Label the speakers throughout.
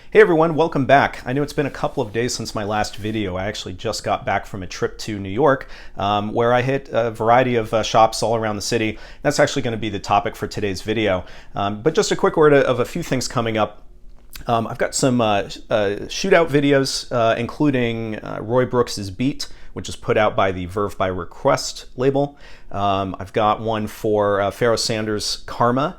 Speaker 1: Hey everyone, welcome back. I know it's been a couple of days since my last video. I actually just got back from a trip to New York where I hit a variety of shops all around the city. That's actually going to be the topic for today's video. But just a quick word of a few things coming up. I've got some shootout videos, including Roy Brooks's Beat, which is put out by the Verve by Request label. I've got one for Pharoah Sanders' Karma,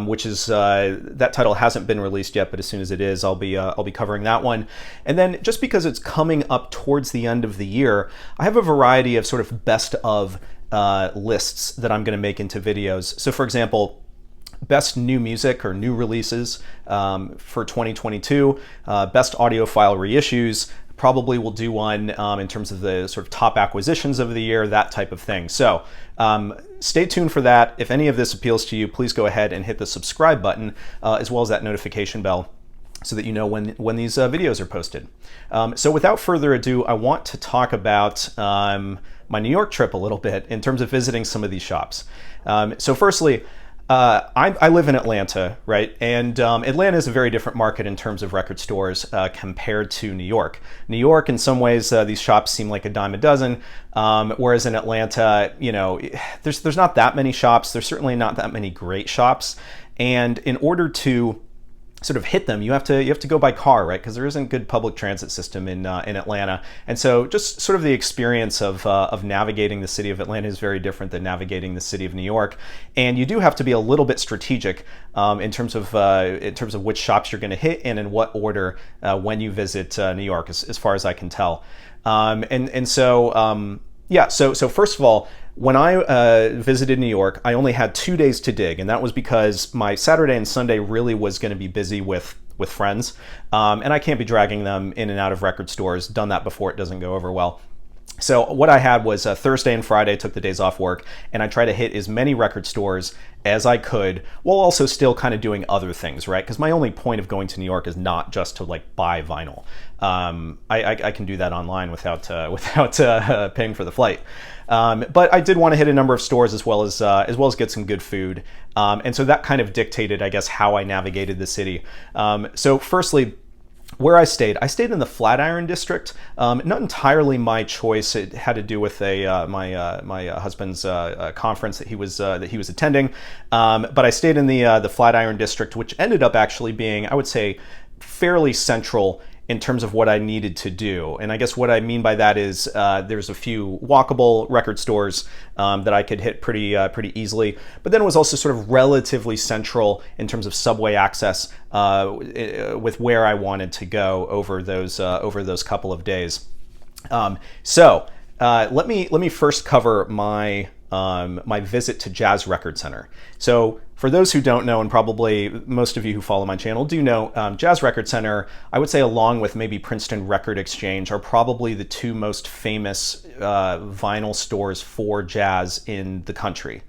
Speaker 1: which is that title hasn't been released yet, but as soon as it is, I'll be covering that one. And then just because it's coming up towards the end of the year, I have a variety of sort of best of lists that I'm going to make into videos. So for example, best new music or new releases for 2022, best audiophile reissues. Probably will do one in terms of the sort of top acquisitions of the year, that type of thing. So stay tuned for that. If any of this appeals to you, please go ahead and hit the subscribe button as well as that notification bell so that you know when these videos are posted. So without further ado, I want to talk about my New York trip a little bit in terms of visiting some of these shops. So firstly, I live in Atlanta, right? And Atlanta is a very different market in terms of record stores compared to New York. New York, in some ways, these shops seem like a dime a dozen, whereas in Atlanta, you know, there's not that many shops. There's certainly not that many great shops. And in order to sort of hit them, you have to go by car, right? Because there isn't good public transit system in Atlanta, and so just sort of the experience of navigating the city of Atlanta is very different than navigating the city of New York, and you do have to be a little bit strategic in terms of which shops you're going to hit and in what order when you visit New York, as far as I can tell, So first of all, when I visited New York, I only had 2 days to dig, and that was because my Saturday and Sunday really was going to be busy with friends, and I can't be dragging them in and out of record stores. Done that before, it doesn't go over well. So what I had was Thursday and Friday, took the days off work, and I tried to hit as many record stores as I could while also still kind of doing other things, right? Because my only point of going to New York is not just to like buy vinyl. I can do that online without paying for the flight. But I did want to hit a number of stores as well as get some good food. And so that kind of dictated, I guess, how I navigated the city. So firstly, where I stayed in the Flatiron district. Not entirely my choice. It had to do with my husband's conference that he was attending. But I stayed in the Flatiron district, which ended up actually being, I would say, fairly central in terms of what I needed to do. And I guess what I mean by that is there's a few walkable record stores that I could hit pretty easily, but then it was also sort of relatively central in terms of subway access with where I wanted to go over those couple of days. So let me first cover my visit to Jazz Record Center. So for those who don't know, and probably most of you who follow my channel do know, Jazz Record Center, I would say along with maybe Princeton Record Exchange, are probably the two most famous vinyl stores for jazz in the country.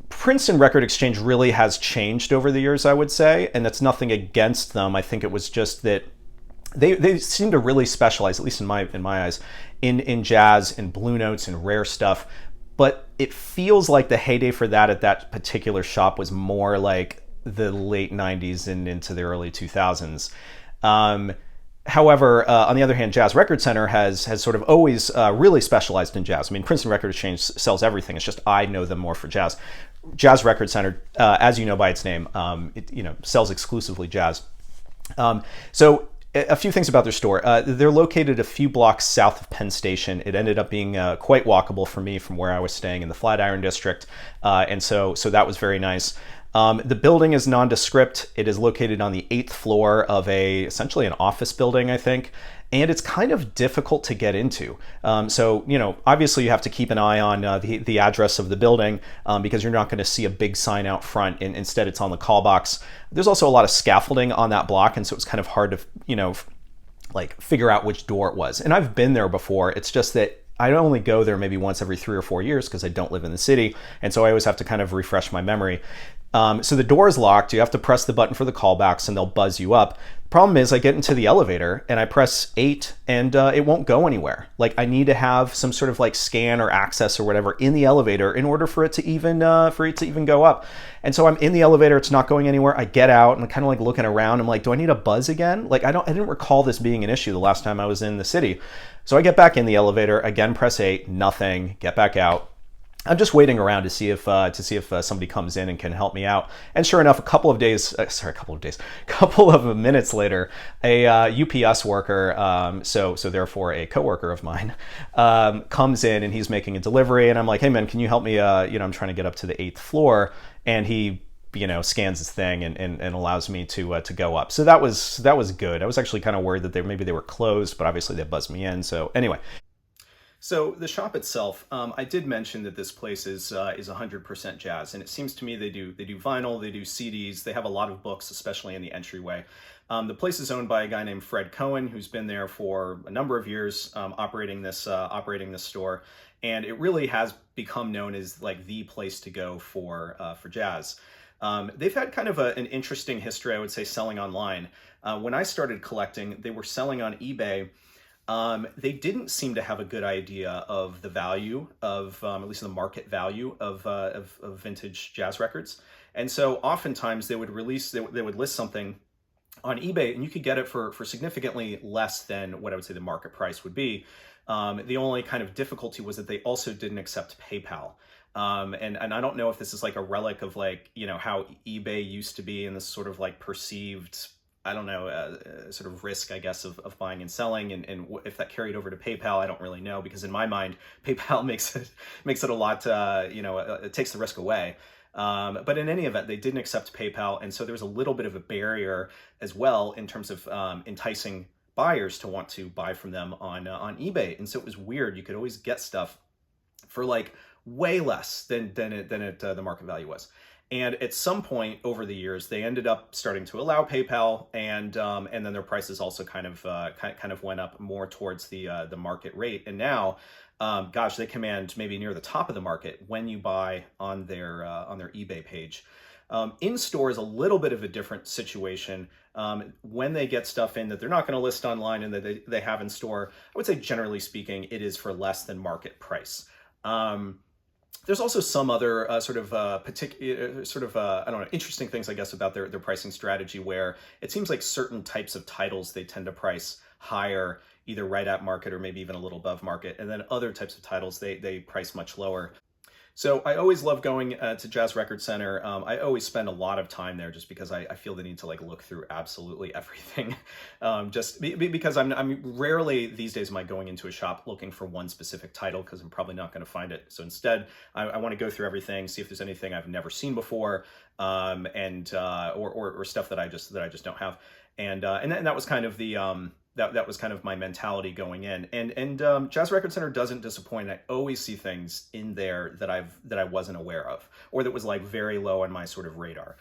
Speaker 1: Princeton Record Exchange really has changed over the years, I would say, and that's nothing against them. I think it was just that they seem to really specialize, at least in my eyes, in jazz and blue notes and rare stuff. But it feels like the heyday for that at that particular shop was more like the late 90s and into the early 2000s. However, on the other hand, Jazz Record Center has sort of always really specialized in jazz. I mean, Princeton Record Exchange sells everything. It's just I know them more for jazz. Jazz Record Center, as you know by its name, sells exclusively jazz. So a few things about their store. They're located a few blocks south of Penn Station. It ended up being quite walkable for me from where I was staying in the Flatiron district, and so that was very nice. The building is nondescript. It is located on the 8th floor of essentially an office building, I think, and it's kind of difficult to get into. So, obviously you have to keep an eye on the address of the building because you're not going to see a big sign out front, and instead it's on the call box. There's also a lot of scaffolding on that block, and so it's kind of hard to, figure out which door it was. And I've been there before. It's just that I only go there maybe once every 3 or 4 years because I don't live in the city, and so I always have to kind of refresh my memory. So the door is locked. You have to press the button for the callbacks and they'll buzz you up. The problem is I get into the elevator and I press 8 and it won't go anywhere. Like I need to have some sort of like scan or access or whatever in the elevator in order for it to even go up. And so I'm in the elevator. It's not going anywhere. I get out and I'm kind of like looking around. I'm like, do I need a buzz again? Like I didn't recall this being an issue the last time I was in the city. So I get back in the elevator again, press 8, nothing, get back out. I'm just waiting around to see if somebody comes in and can help me out. And sure enough, a couple of minutes later, a UPS worker, so therefore a coworker of mine, comes in and he's making a delivery. And I'm like, hey man, can you help me? I'm trying to get up to the 8th floor. And he, scans his thing and allows me to go up. So that was good. I was actually kind of worried that maybe they were closed, but obviously they buzzed me in. So anyway. So the shop itself, I did mention that this place is 100% jazz, and it seems to me they do vinyl, they do CDs, they have a lot of books, especially in the entryway. The place is owned by a guy named Fred Cohen, who's been there for a number of years, operating this store, and it really has become known as like the place to go for jazz. They've had kind of an interesting history, I would say, selling online. When I started collecting, they were selling on eBay. They didn't seem to have a good idea of the value of, at least the market value of vintage jazz records. And so oftentimes they would list something on eBay and you could get it for significantly less than what I would say the market price would be. The only kind of difficulty was that they also didn't accept PayPal. And I don't know if this is like a relic of like, how eBay used to be in this sort of like perceived, I don't know, sort of risk, I guess, of buying and selling, and if that carried over to PayPal, I don't really know, because in my mind, PayPal makes it a lot, it takes the risk away. But in any event, they didn't accept PayPal, and so there was a little bit of a barrier as well in terms of enticing buyers to want to buy from them on eBay. And so it was weird. You could always get stuff for like way less than the market value was. And at some point over the years, they ended up starting to allow PayPal, and then their prices also kind of went up more towards the market rate. And now, they command maybe near the top of the market when you buy on their eBay page. In store is a little bit of a different situation. When they get stuff in that they're not going to list online and that they have in store, I would say generally speaking, it is for less than market price. There's also some other interesting things, I guess, about their pricing strategy, where it seems like certain types of titles they tend to price higher, either right at market or maybe even a little above market, and then other types of titles they price much lower. So I always love going to Jazz Record Center. I always spend a lot of time there just because I feel the need to like look through absolutely everything. Because I'm rarely these days am I going into a shop looking for one specific title, because I'm probably not going to find it. So instead, I want to go through everything, see if there's anything I've never seen before, or stuff that I just don't have. And that was kind of the that was kind of my mentality going in. And Jazz Record Center doesn't disappoint. I always see things in there that I wasn't aware of, or that was like very low on my sort of radar.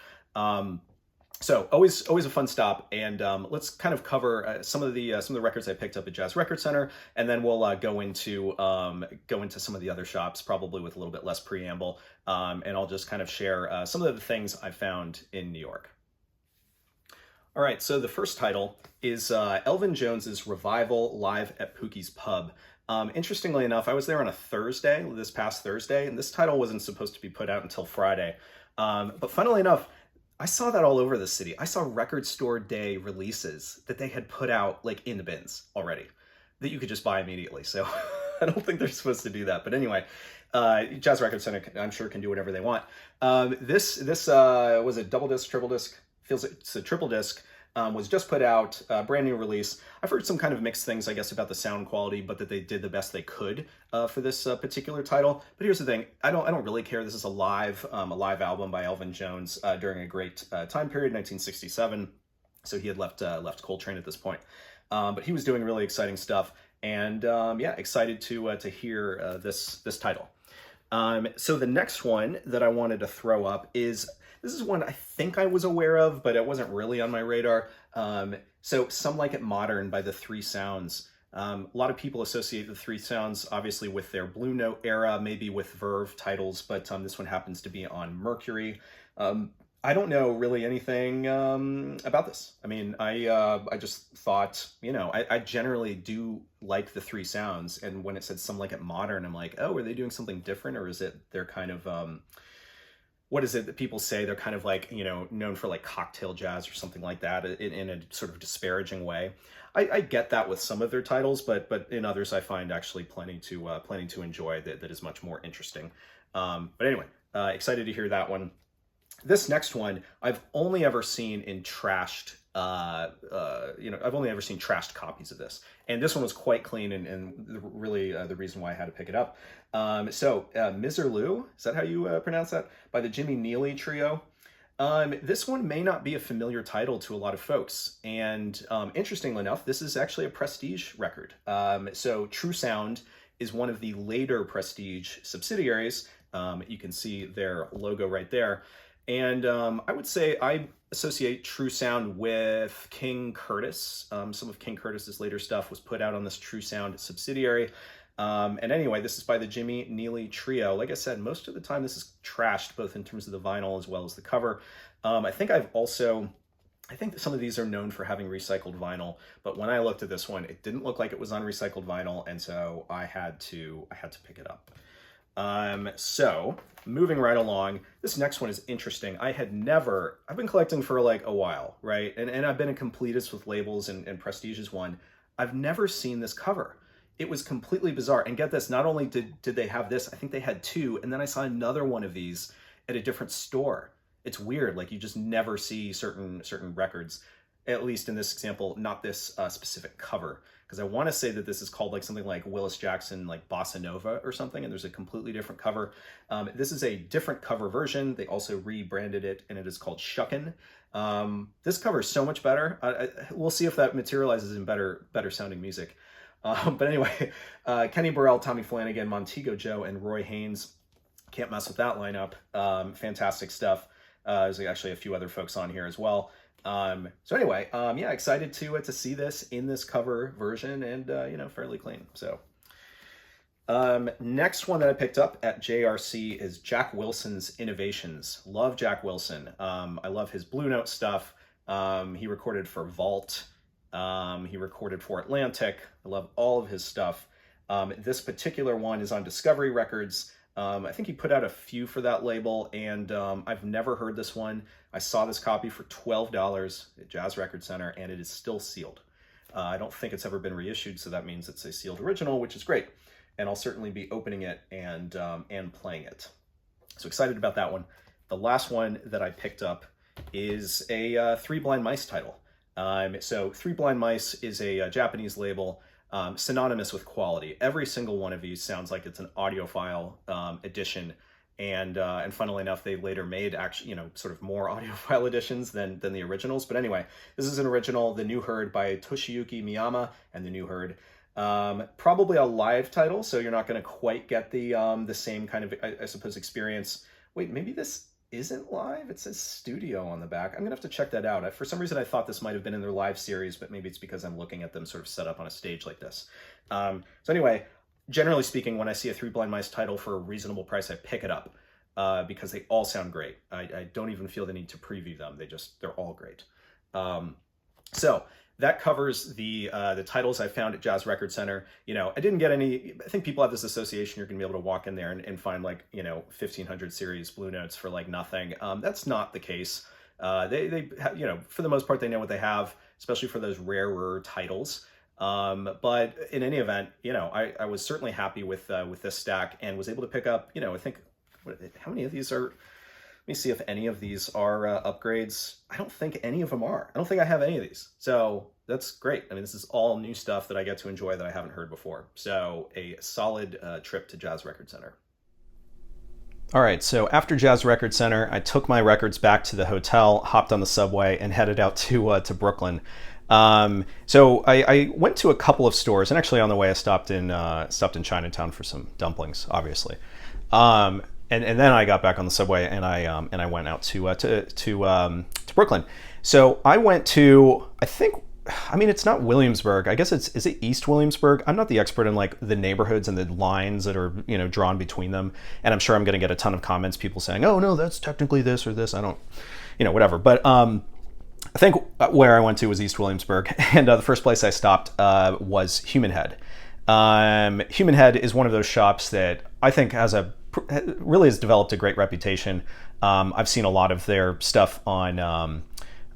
Speaker 1: So always a fun stop. And let's kind of cover some of the records I picked up at Jazz Record Center, and then we'll go into some of the other shops, probably with a little bit less preamble. And I'll just kind of share some of the things I found in New York. All right, so the first title is Elvin Jones's Revival Live at Pookie's Pub. Interestingly enough, I was there on a Thursday, this past Thursday, and this title wasn't supposed to be put out until Friday. But funnily enough, I saw that all over the city. I saw Record Store Day releases that they had put out like in the bins already, that you could just buy immediately. So I don't think they're supposed to do that. But anyway, Jazz Record Center, I'm sure, can do whatever they want. This was a double disc, triple disc. Feels like it's a triple disc. Was just put out, brand new release. I've heard some kind of mixed things, I guess, about the sound quality, but that they did the best they could for this particular title. But here's the thing: I don't really care. This is a live album by Elvin Jones during a great time period, 1967. So he had left Coltrane at this point, but he was doing really exciting stuff, and excited to hear this title. So the next one that I wanted to throw up is. This is one I think I was aware of, but it wasn't really on my radar. So Some Like It Modern by the Three Sounds. A lot of people associate the Three Sounds, obviously, with their Blue Note era, maybe with Verve titles, but this one happens to be on Mercury. I don't know really anything about this. I mean, I just thought, I generally do like the three sounds, and when it said Some Like It Modern, I'm like, oh, are they doing something different, or is it they're kind of what is it that people say they're kind of like, known for like cocktail jazz or something like that in a sort of disparaging way. I get that with some of their titles, but in others I find actually plenty to enjoy that is much more interesting. But anyway, excited to hear that one. This next one I've only ever seen in trashed, I've only ever seen trashed copies of this, and this one was quite clean and really the reason why I had to pick it up. Miserlou, is that how you pronounce that? By the Jimmy Neely Trio. This one may not be a familiar title to a lot of folks, and interestingly enough, this is actually a Prestige record. So True Sound is one of the later Prestige subsidiaries. You can see their logo right there. And I would say I associate True Sound with King Curtis. Some of King Curtis's later stuff was put out on this True Sound subsidiary. And anyway, this is by the Jimmy Neely Trio. Like I said, most of the time this is trashed, both in terms of the vinyl as well as the cover. I think that some of these are known for having recycled vinyl, but when I looked at this one, it didn't look like it was on recycled vinyl, and so I had to pick it up. So moving right along, this next one is interesting. I've been collecting for like a while, right? And I've been a completist with labels, and Prestige is one. I've never seen this cover. It was completely bizarre. And get this, not only did they have this, I think they had two, and then I saw another one of these at a different store. It's weird, like you just never see certain records, at least in this example, not this specific cover. Because I want to say that this is called like something like Willis Jackson, like Bossa Nova or something, and there's a completely different cover. This is a different cover version. They also rebranded it, and it is called Shuckin'. This cover is so much better. We'll see if that materializes in better sounding music. But anyway, Kenny Burrell, Tommy Flanagan, Montego Joe, and Roy Haynes. Can't mess with that lineup. Fantastic stuff. There's actually a few other folks on here as well. So anyway, yeah, excited to see this in this cover version, and fairly clean. So next one that I picked up at JRC is Jack Wilson's Innovations. Love Jack Wilson. I love his Blue Note stuff. He recorded for Vault. He recorded for Atlantic. I love all of his stuff. This particular one is on Discovery Records. I think he put out a few for that label, and I've never heard this one. I saw this copy for $12 at Jazz Record Center, and it is still sealed. I don't think it's ever been reissued, so that means it's a sealed original, which is great. And I'll certainly be opening it and playing it. So excited about that one. The last one that I picked up is a Three Blind Mice title. So Three Blind Mice is a Japanese label. Synonymous with quality. Every single one of these sounds like it's an audiophile edition, and funnily enough, they later made actually sort of more audiophile editions than the originals. But anyway, this is an original, The New Herd by Toshiyuki Miyama and The New Herd. Probably a live title, so you're not going to quite get the same kind of I suppose experience. Wait, maybe this isn't live? It says studio on the back. I'm gonna have to check that out. For some reason I thought this might have been in their live series, but maybe it's because I'm looking at them sort of set up on a stage like this. So anyway, generally speaking, when I see a Three Blind Mice title for a reasonable price, I pick it up because they all sound great. I don't even feel the need to preview them. They're all great. So that covers the titles I found at Jazz Record Center. I didn't get any. I think people have this association. You're going to be able to walk in there and find like 1500 series Blue Notes for like nothing. That's not the case. They for the most part they know what they have, especially for those rarer titles. But in any event, I was certainly happy with this stack and was able to pick up. I think how many of these are. Let me see if any of these are upgrades. I don't think any of them are. I don't think I have any of these. So that's great. I mean, this is all new stuff that I get to enjoy that I haven't heard before. So a solid trip to Jazz Record Center. All right, so after Jazz Record Center, I took my records back to the hotel, hopped on the subway, and headed out to Brooklyn. So I went to a couple of stores, and actually on the way I stopped in Chinatown for some dumplings, obviously. And then I got back on the subway and I went out to Brooklyn. So I went to, it's not Williamsburg. I guess is it East Williamsburg? I'm not the expert in like the neighborhoods and the lines that are drawn between them. And I'm sure I'm going to get a ton of comments, people saying, "Oh no, that's technically this or this." I don't whatever. But I think where I went to was East Williamsburg, and the first place I stopped was Human Head. Human Head is one of those shops that I think really has developed a great reputation. I've seen a lot of their stuff on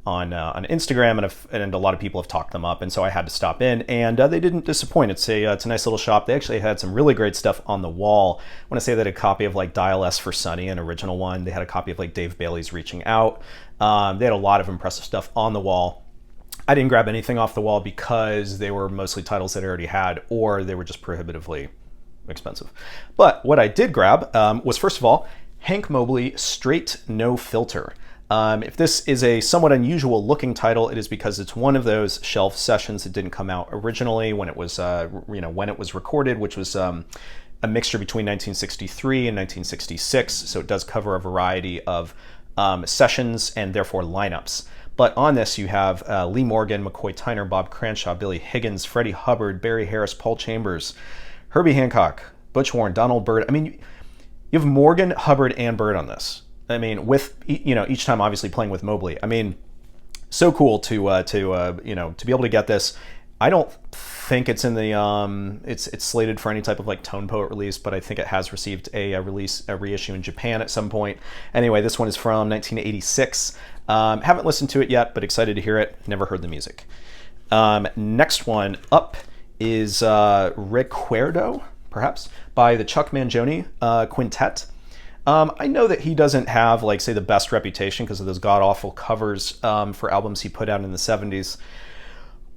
Speaker 1: Instagram, and a lot of people have talked them up, and so I had to stop in, and they didn't disappoint. It's a nice little shop. They actually had some really great stuff on the wall. I want to say they had a copy of like Dial S for Sunny, an original one. They had a copy of like Dave Bailey's Reaching Out. They had a lot of impressive stuff on the wall. I didn't grab anything off the wall because they were mostly titles that I already had, or they were just prohibitively expensive. But what I did grab was, first of all, Hank Mobley Straight No Filter. If this is a somewhat unusual looking title, it is because it's one of those shelf sessions that didn't come out originally when it was, when it was recorded, which was a mixture between 1963 and 1966. So it does cover a variety of sessions and therefore lineups. But on this, you have Lee Morgan, McCoy Tyner, Bob Cranshaw, Billy Higgins, Freddie Hubbard, Barry Harris, Paul Chambers, Herbie Hancock, Butch Warren, Donald Byrd. I mean, you have Morgan, Hubbard, and Byrd on this. I mean, with each time obviously playing with Mobley. I mean, so cool to be able to get this. I don't think it's in the it's slated for any type of like Tone Poet release, but I think it has received a reissue in Japan at some point. Anyway, this one is from 1986. Haven't listened to it yet, but excited to hear it. Never heard the music. Next one up is Recuerdo, perhaps, by the Chuck Mangione Quintet. I know that he doesn't have, like, say, the best reputation because of those god-awful covers for albums he put out in the 70s.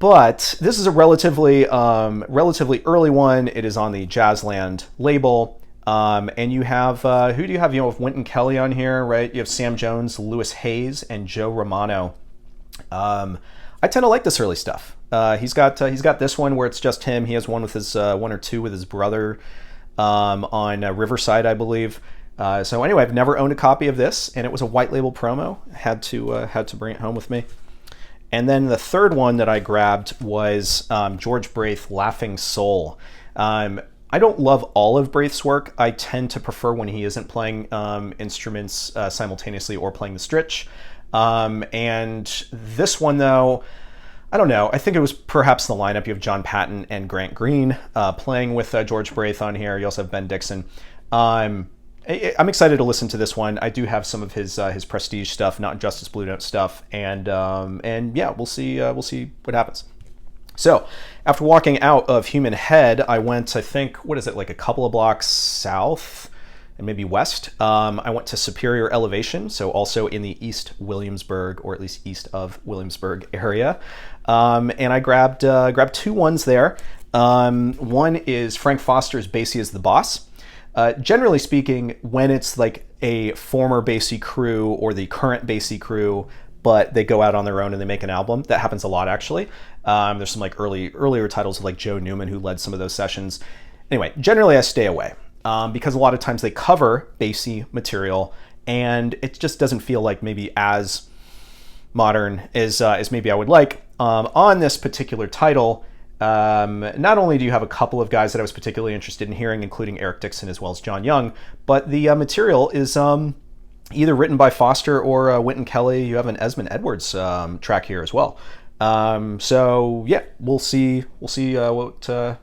Speaker 1: But this is a relatively early one. It is on the Jazzland label. And you have, who do you have? You have Wynton Kelly on here, right? You have Sam Jones, Louis Hayes, and Joe Romano. I tend to like this early stuff. He's got this one where it's just him. He has one with his one or two with his brother on Riverside, I believe. So anyway, I've never owned a copy of this, and it was a white label promo. Had to bring it home with me. And then the third one that I grabbed was George Braith, Laughing Soul. I don't love all of Braith's work. I tend to prefer when he isn't playing instruments simultaneously or playing the stritch. And this one, though, I don't know. I think it was perhaps the lineup. You have John Patton and Grant Green playing with George Braith on here. You also have Ben Dixon. I'm excited to listen to this one. I do have some of his Prestige stuff, not Justice Blue Note stuff, and yeah, we'll see what happens. So after walking out of Human Head, I went, I think, what is it, like a couple of blocks south and maybe west. I went to Superior Elevation, so also in the East Williamsburg, or at least east of Williamsburg area, and I grabbed two ones there. One is Frank Foster's Basie is the Boss. Generally speaking, when it's like a former Basie crew or the current Basie crew, but they go out on their own and they make an album, that happens a lot, actually. There's some like earlier titles of like Joe Newman, who led some of those sessions. Anyway, generally I stay away because a lot of times they cover Basie material and it just doesn't feel like maybe as modern as maybe I would like. On this particular title, not only do you have a couple of guys that I was particularly interested in hearing, including Eric Dixon as well as John Young, but the material is either written by Foster or Wynton Kelly. You have an Esmond Edwards track here as well. So yeah, we'll see what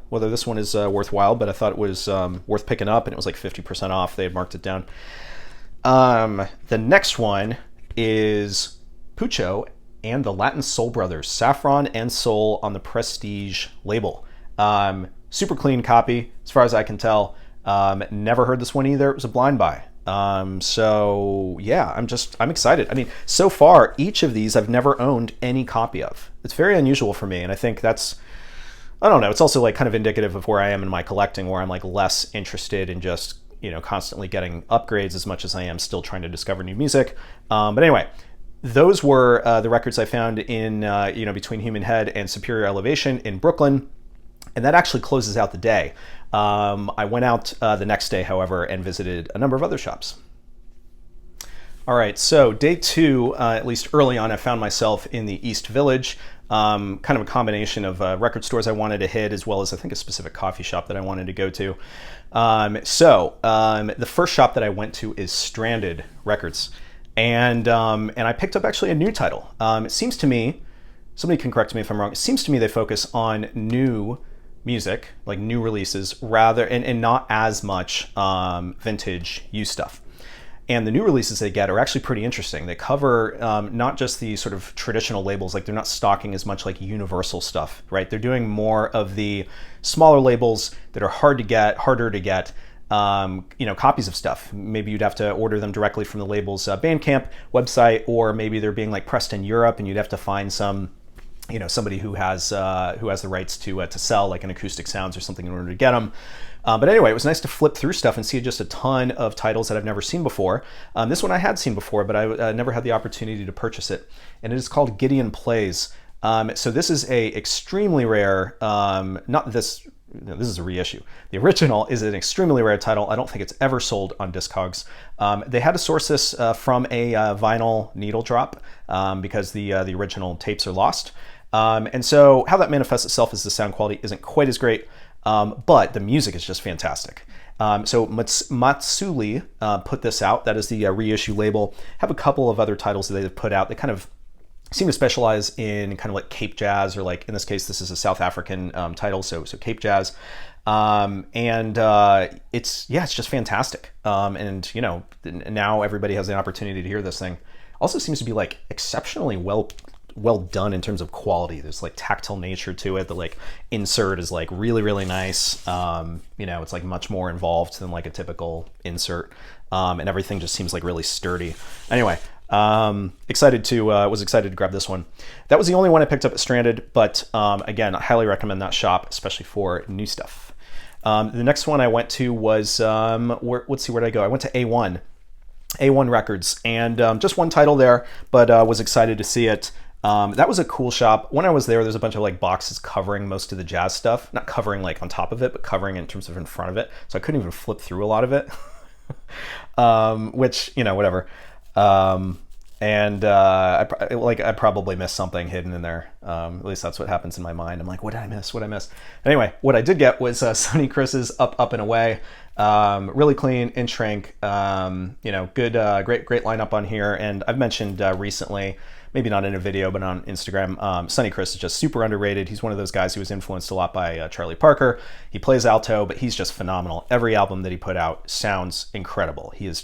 Speaker 1: whether this one is worthwhile. But I thought it was worth picking up, and it was like 50% off. They had marked it down. The next one is Pucho and the Latin Soul Brothers, Saffron and Soul on the Prestige label. Super clean copy, as far as I can tell. Never heard this one either. It was a blind buy. So yeah, I'm excited. I mean, so far, each of these I've never owned any copy of. It's very unusual for me, and I think that's, I don't know, it's also like kind of indicative of where I am in my collecting, where I'm like less interested in just, constantly getting upgrades as much as I am still trying to discover new music. But anyway, those were the records I found in, between Human Head and Superior Elevation in Brooklyn. And that actually closes out the day. I went out the next day, however, and visited a number of other shops. All right, so day two, at least early on, I found myself in the East Village, kind of a combination of record stores I wanted to hit, as well as I think a specific coffee shop that I wanted to go to. The first shop that I went to is Stranded Records. And I picked up actually a new title. It seems to me, somebody can correct me if I'm wrong, it seems to me they focus on new music, like new releases, rather and not as much vintage used stuff. And the new releases they get are actually pretty interesting. They cover not just the sort of traditional labels, like they're not stocking as much like Universal stuff, right? They're doing more of the smaller labels that are harder to get, copies of stuff. Maybe you'd have to order them directly from the label's Bandcamp website, or maybe they're being like pressed in Europe and you'd have to find somebody who has the rights to sell like an Acoustic Sounds or something in order to get them. But anyway, it was nice to flip through stuff and see just a ton of titles that I've never seen before. This one I had seen before, but I never had the opportunity to purchase it. And it is called Gideon Plays. So this is a extremely rare, this is a reissue. The original is an extremely rare title. I don't think it's ever sold on Discogs. They had to source this from a vinyl needle drop because the original tapes are lost. And so how that manifests itself is the sound quality isn't quite as great, but the music is just fantastic. So Matsuli put this out. That is the reissue label. Have a couple of other titles that they've put out. They kind of seem to specialize in kind of like Cape Jazz, or like in this case, this is a South African title, so Cape Jazz. It's just fantastic. And now everybody has the opportunity to hear this thing. Also seems to be like exceptionally well done in terms of quality. There's like tactile nature to it. The like insert is like really, really nice. It's like much more involved than like a typical insert. And everything just seems like really sturdy. Anyway, was excited to grab this one. That was the only one I picked up at Stranded, but again, I highly recommend that shop, especially for new stuff. The next one I went to was, let's see, where'd I go? I went to A1 Records, and just one title there, but was excited to see it. That was a cool shop. When I was there's a bunch of like boxes covering most of the jazz stuff, not covering like on top of it, but covering in terms of in front of it. So I couldn't even flip through a lot of it, which, whatever. I probably missed something hidden in there. At least that's what happens in my mind. I'm like, what did I miss? Anyway, what I did get was Sonny Chris's Up and Away. Really clean, in shrink. Good, great lineup on here. And I've mentioned recently, maybe not in a video, but on Instagram, Sonny Chris is just super underrated. He's one of those guys who was influenced a lot by Charlie Parker. He plays alto, but he's just phenomenal. Every album that he put out sounds incredible. He was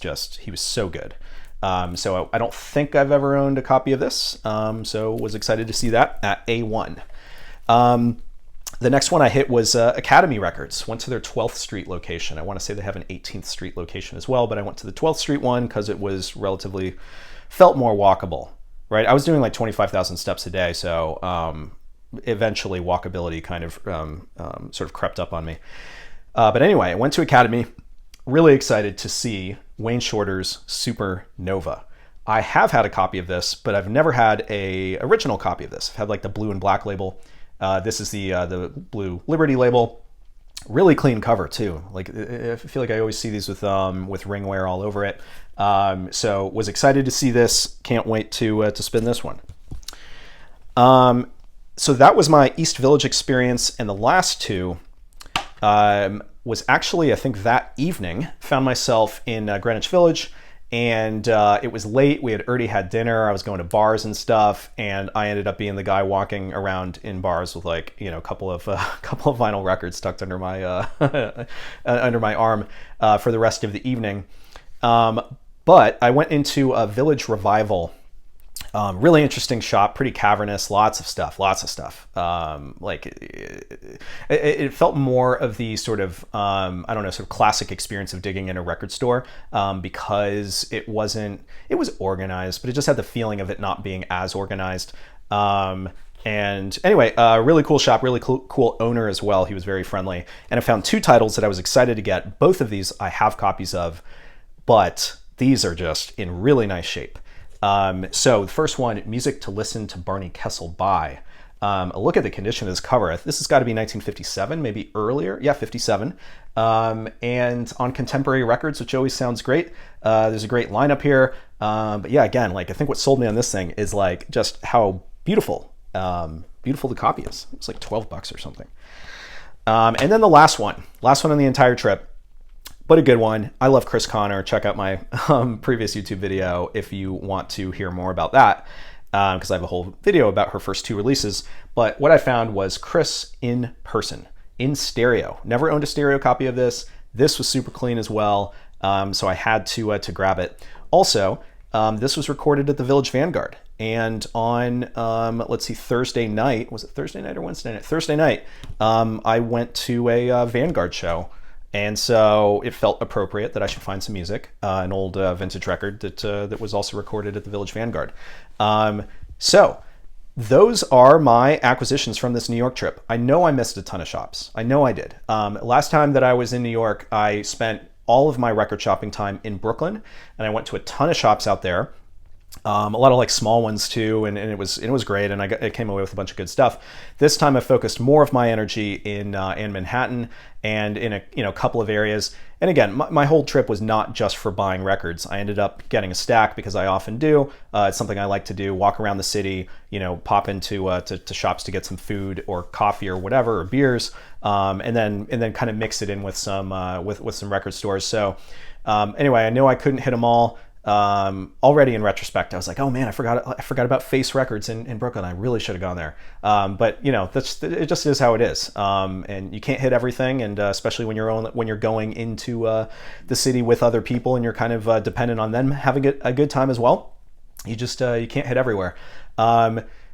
Speaker 1: so good. So I don't think I've ever owned a copy of this. So was excited to see that at A1. The next one I hit was Academy Records. Went to their 12th Street location. I want to say they have an 18th Street location as well, but I went to the 12th Street one because it was felt more walkable, right? I was doing like 25,000 steps a day, so eventually walkability kind of sort of crept up on me. But anyway, I went to Academy. Really excited to see Wayne Shorter's Supernova. I have had a copy of this, but I've never had a original copy of this. I've had like the blue and black label. This is the blue Liberty label. Really clean cover too. Like I feel like I always see these with ringware all over it. So was excited to see this. Can't wait to spin this one. So that was my East Village experience, and the last two was actually, I think that evening, found myself in Greenwich Village, and it was late. We had already had dinner. I was going to bars and stuff, and I ended up being the guy walking around in bars with like, a couple of vinyl records tucked under my under my arm for the rest of the evening. But I went into a Village Revival. Really interesting shop, pretty cavernous, lots of stuff. It felt more of the sort of, sort of classic experience of digging in a record store, because it was organized, but it just had the feeling of it not being as organized. And anyway, really cool shop, really cool owner as well. He was very friendly. And I found two titles that I was excited to get. Both of these I have copies of, but these are just in really nice shape. So the first one, Music to Listen to Barney Kessel By. A look at the condition of this cover. This has got to be 1957, maybe earlier. Yeah, 57. And on Contemporary Records, which always sounds great. There's a great lineup here. But yeah, again, like I think what sold me on this thing is like just how beautiful the copy is. It's like $12 or something. And then the last one on the entire trip, but a good one. I love Chris Connor. Check out my previous YouTube video if you want to hear more about that, because I have a whole video about her first 2 releases. But what I found was Chris in person, in stereo. Never owned a stereo copy of this. This was super clean as well, so I had to grab it. Also, this was recorded at the Village Vanguard, and on let's see, Thursday night, was it Thursday night or Wednesday night? Thursday night, I went to a Vanguard show, and so it felt appropriate that I should find some music, an old vintage record that was also recorded at the Village Vanguard. So those are my acquisitions from this New York trip. I know I missed a ton of shops. I know I did. Last time that I was in New York, I spent all of my record shopping time in Brooklyn, and I went to a ton of shops out there. A lot of like small ones too, and it was great, and I came away with a bunch of good stuff. This time I focused more of my energy in Manhattan and in a couple of areas. And again, my whole trip was not just for buying records. I ended up getting a stack because I often do. It's something I like to do: walk around the city, pop into to shops to get some food or coffee or whatever, or beers, and then kind of mix it in with some record stores. So anyway, I know I couldn't hit them all. Already in retrospect, I was like, oh man, I forgot about Face Records in Brooklyn. I really should have gone there. But it just is how it is. And you can't hit everything. And especially when you're going into the city with other people and you're kind of dependent on them having a good time as well. You can't hit everywhere.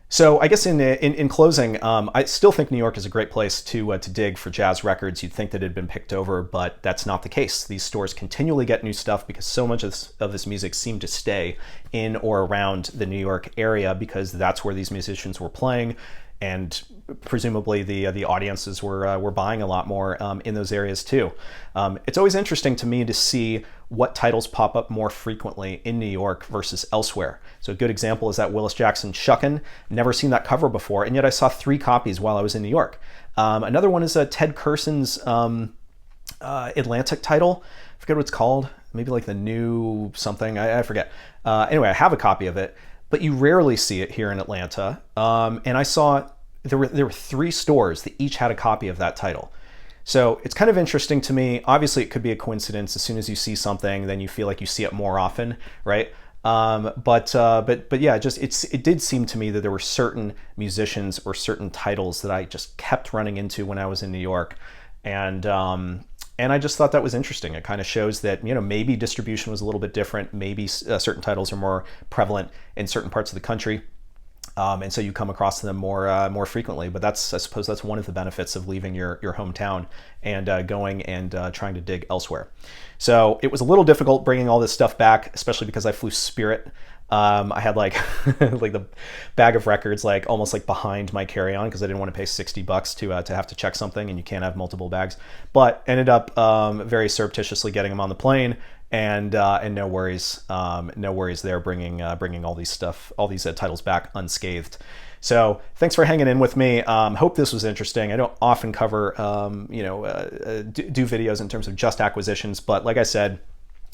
Speaker 1: So I guess in closing, I still think New York is a great place to dig for jazz records. You'd think that it had been picked over, but that's not the case. These stores continually get new stuff because so much of this music seemed to stay in or around the New York area because that's where these musicians were playing, and presumably the audiences were buying a lot more in those areas too. It's always interesting to me to see what titles pop up more frequently in New York versus elsewhere. So a good example is that Willis Jackson Shuckin'. Never seen that cover before, and yet I saw 3 copies while I was in New York. Another one is Ted Kurson's Atlantic title. I forget what it's called. Maybe like the new something. I forget. Anyway, I have a copy of it, but you rarely see it here in Atlanta. And I saw there were 3 stores that each had a copy of that title. So it's kind of interesting to me. Obviously, it could be a coincidence. As soon as you see something, then you feel like you see it more often, right? But yeah, it did seem to me that there were certain musicians or certain titles that I just kept running into when I was in New York, and I just thought that was interesting. It kind of shows that maybe distribution was a little bit different. Maybe certain titles are more prevalent in certain parts of the country. And so you come across them more frequently. But I suppose that's one of the benefits of leaving your hometown and going and trying to dig elsewhere. So it was a little difficult bringing all this stuff back, especially because I flew Spirit. I had like the bag of records almost behind my carry-on because I didn't want to pay $60 to have to check something, and you can't have multiple bags. But ended up very surreptitiously getting them on the plane. And no worries there, bringing all these titles back unscathed. So thanks for hanging in with me. Hope this was interesting. I don't often cover do videos in terms of just acquisitions, but like I said,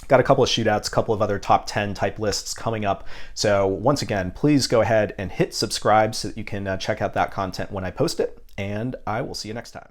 Speaker 1: got a couple of shootouts, a couple of other top 10 type lists coming up. So once again, please go ahead and hit subscribe so that you can check out that content when I post it, and I will see you next time.